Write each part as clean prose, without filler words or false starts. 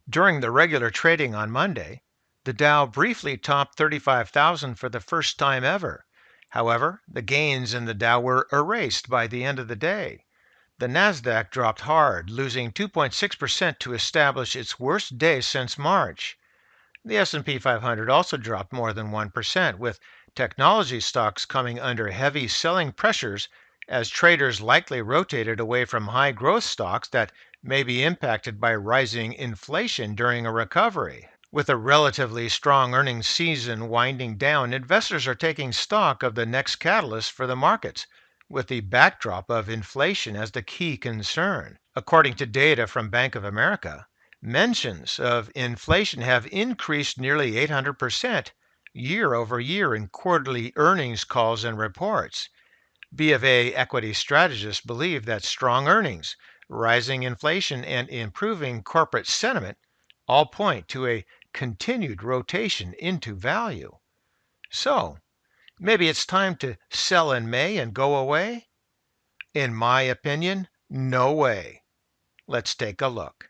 During the regular trading on Monday, the Dow briefly topped 35,000 for the first time ever. However, the gains in the Dow were erased by the end of the day. The Nasdaq dropped hard, losing 2.6% to establish its worst day since March. The S&P 500 also dropped more than 1%, with technology stocks coming under heavy selling pressures as traders likely rotated away from high growth stocks that may be impacted by rising inflation during a recovery. With a relatively strong earnings season winding down, investors are taking stock of the next catalyst for the markets, with the backdrop of inflation as the key concern. According to data from Bank of America, mentions of inflation have increased nearly 800% year over year in quarterly earnings calls and reports. B of A equity strategists believe that strong earnings, rising inflation, and improving corporate sentiment all point to a continued rotation into value. So, maybe it's time to sell in May and go away? In my opinion, no way. Let's take a look.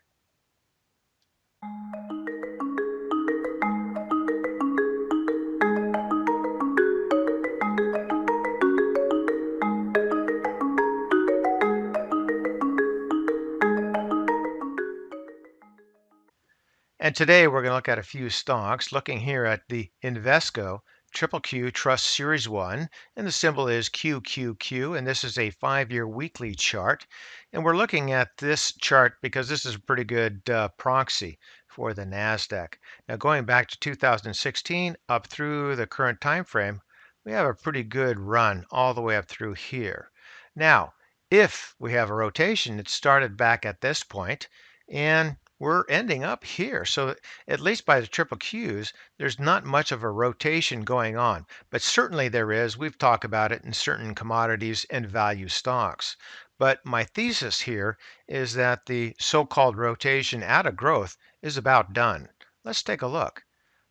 And today we're going to look at a few stocks, looking here at the Invesco Triple Q Trust Series 1, and the symbol is QQQ, and this is a 5-year weekly chart. And we're looking at this chart because this is a pretty good proxy for the Nasdaq. Now going back to 2016 up through the current time frame, we have a pretty good run all the way up through here. Now, if we have a rotation, it started back at this point, and we're ending up here. So at least by the triple Qs, there's not much of a rotation going on, but certainly there is. We've talked about it in certain commodities and value stocks. But my thesis here is that the so-called rotation out of growth is about done. Let's take a look.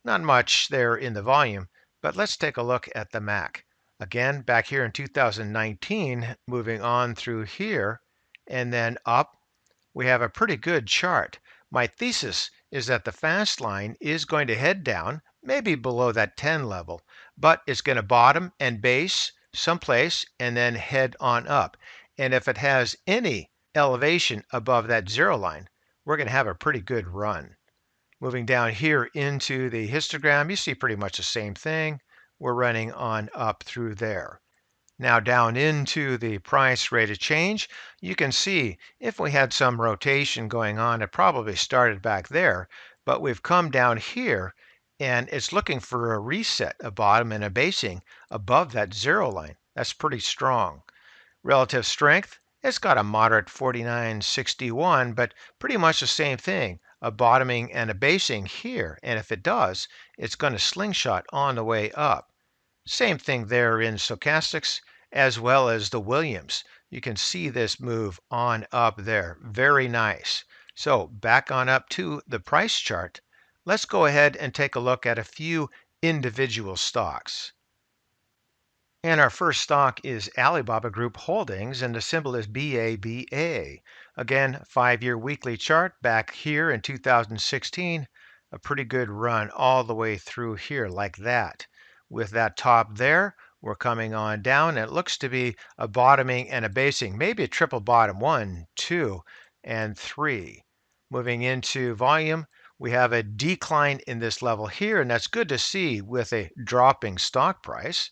Not much there in the volume, but let's take a look at the MAC. Again, back here in 2019, moving on through here and then up, we have a pretty good chart. My thesis is that the fast line is going to head down, maybe below that 10 level, but it's going to bottom and base someplace and then head on up. And if it has any elevation above that 0 line, we're going to have a pretty good run. Moving down here into the histogram, you see pretty much the same thing. We're running on up through there. Now down into the price rate of change, you can see if we had some rotation going on, it probably started back there, but we've come down here and it's looking for a reset, a bottom and a basing above that 0 line. That's pretty strong. Relative strength, it's got a moderate 49.61, but pretty much the same thing, a bottoming and a basing here. And if it does, it's going to slingshot on the way up. Same thing there in stochastics as well as the Williams. You can see this move on up there. Very nice. So back on up to the price chart. Let's go ahead and take a look at a few individual stocks. And our first stock is Alibaba Group Holdings, and the symbol is BABA. Again, 5-year weekly chart back here in 2016. A pretty good run all the way through here like that. With that top there, we're coming on down. It looks to be a bottoming and a basing, maybe a triple bottom, 1, 2, and 3. Moving into volume, we have a decline in this level here, and that's good to see with a dropping stock price.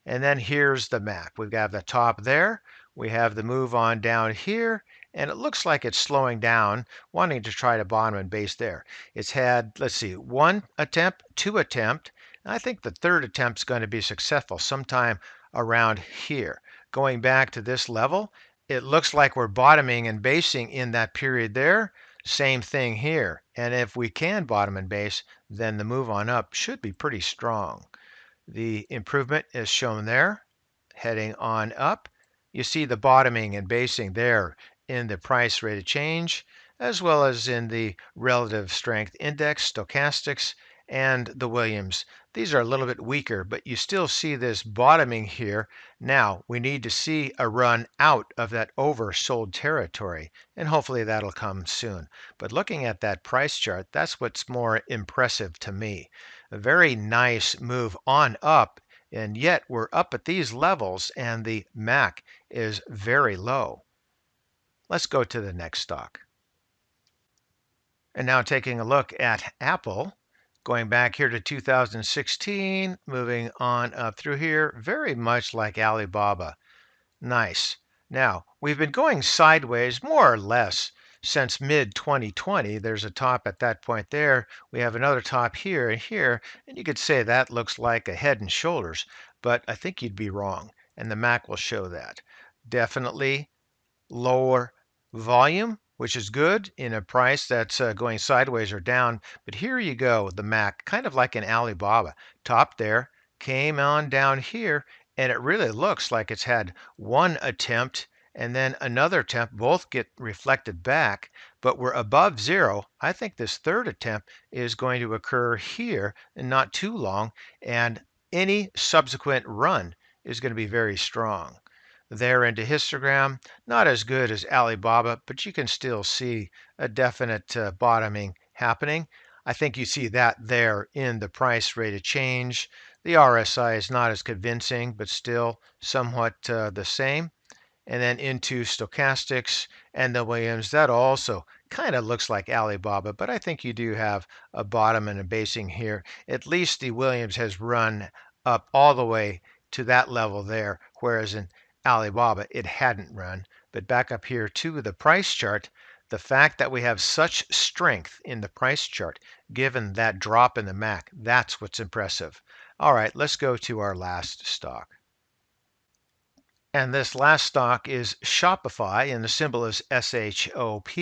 And then here's the MAC. We've got the top there. We have the move on down here, and it looks like it's slowing down, wanting to try to bottom and base there. It's had, let's see, 1 attempt, 2 attempt. I think the 3rd attempt is going to be successful sometime around here. Going back to this level, it looks like we're bottoming and basing in that period there. Same thing here. And if we can bottom and base, then the move on up should be pretty strong. The improvement is shown there, heading on up. You see the bottoming and basing there in the price rate of change, as well as in the relative strength index, stochastics, and the Williams. These are a little bit weaker, but you still see this bottoming here. Now we need to see a run out of that oversold territory, and hopefully that'll come soon. But looking at that price chart, that's what's more impressive to me. A very nice move on up, and yet we're up at these levels and the MAC is very low. Let's go to the next stock. And now taking a look at Apple, going back here to 2016, moving on up through here, very much like Alibaba. Nice. Now, we've been going sideways more or less since mid 2020. There's a top at that point there. We have another top here and here, and you could say that looks like a head and shoulders, but I think you'd be wrong, and the Mac will show that. Definitely lower volume, which is good in a price that's going sideways or down. But here you go, the Mac, kind of like an Alibaba. Top there, came on down here, and it really looks like it's had one attempt and then another attempt, both get reflected back, but we're above zero. I think this third attempt is going to occur here in not too long, and any subsequent run is going to be very strong. There into histogram, not as good as Alibaba, but you can still see a definite bottoming happening. I think you see that there in the price rate of change. The RSI is not as convincing, but still somewhat the same. And then into stochastics and the Williams, that also kind of looks like Alibaba, but I think you do have a bottom and a basing here. At least the Williams has run up all the way to that level there, whereas in Alibaba it hadn't run. But back up here to the price chart, the fact that we have such strength in the price chart, given that drop in the MAC, that's what's impressive. All right, let's go to our last stock. And this last stock is Shopify, and the symbol is SHOP.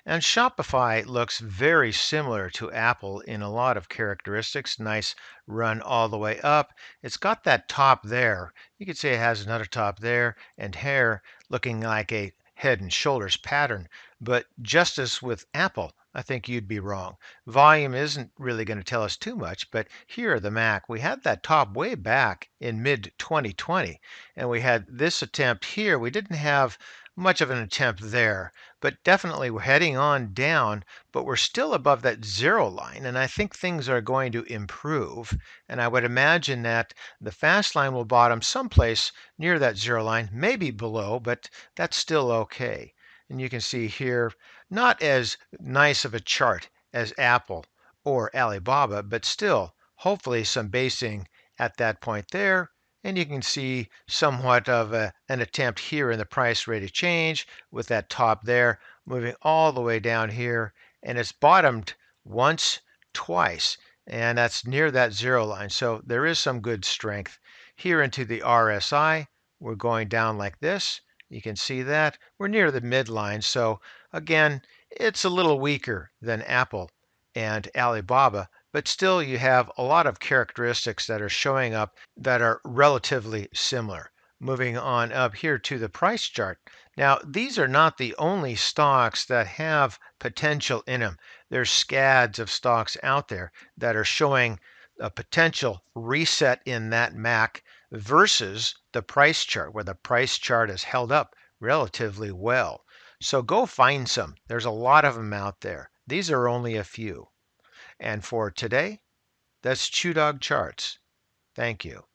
And Shopify looks very similar to Apple in a lot of characteristics. Nice run all the way up. It's got that top there. You could say it has another top there and hair looking like a head and shoulders pattern. But just as with Apple, I think you'd be wrong. Volume isn't really going to tell us too much, but here, the Mac, we had that top way back in mid 2020, and we had this attempt here. We didn't have much of an attempt there, but definitely we're heading on down, but we're still above that zero line, and I think things are going to improve. And I would imagine that the fast line will bottom someplace near that zero line, maybe below, but that's still okay. And you can see here, not as nice of a chart as Apple or Alibaba, but still, hopefully some basing at that point there. And you can see somewhat of an attempt here in the price rate of change with that top there moving all the way down here. And it's bottomed once, twice, and that's near that zero line. So there is some good strength. Here into the RSI, we're going down like this. You can see that. We're near the midline. So again, it's a little weaker than Apple and Alibaba, but still you have a lot of characteristics that are showing up that are relatively similar. Moving on up here to the price chart. Now, these are not the only stocks that have potential in them. There's scads of stocks out there that are showing a potential reset in that MAC versus the price chart, where the price chart is held up relatively well. So go find some. There's a lot of them out there. These are only a few. And for today, that's ChewDog Charts. Thank you.